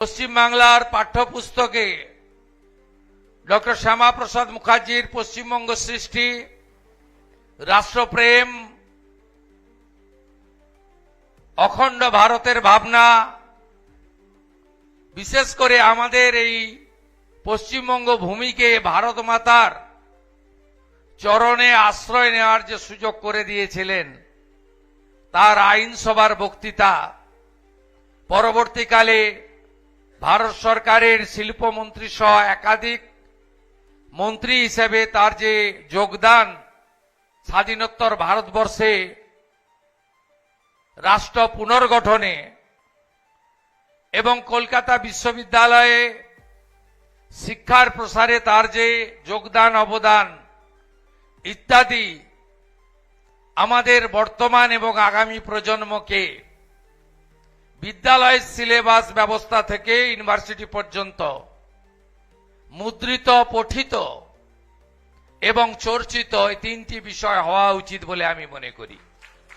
পশ্চিম বাংলার পাঠ্যপুস্তকে ডক্টর শ্যামাপ্রসাদ মুখার্জির পশ্চিমবঙ্গ সৃষ্টি, রাষ্ট্রপ্রেম, অখণ্ড ভারতের ভাবনা, বিশেষ করে আমাদের এই পশ্চিমবঙ্গ ভূমিকে ভারত মাতার চরণে আশ্রয় নেওয়ার যে সুযোগ করে দিয়েছিলেন, তার আইনসভার বক্তৃতা, পরবর্তীকালে ভারত সরকারের শিল্পমন্ত্রী সহ একাধিক মন্ত্রী হিসেবে তার যে যোগদান স্বাধীনোত্তর ভারতবর্ষে রাষ্ট্র পুনর্গঠনে এবং কলকাতা বিশ্ববিদ্যালয়ে শিক্ষার প্রসারে তার যে যোগদান অবদান ইত্যাদি আমাদের বর্তমান এবং আগামী প্রজন্মকে বিদ্যালয়ের সিলেবাস ব্যবস্থা থেকে ইউনিভার্সিটি পর্যন্ত মুদ্রিত, পঠিত এবং চর্চিত এই তিনটি বিষয় হওয়া উচিত বলে আমি মনে করি।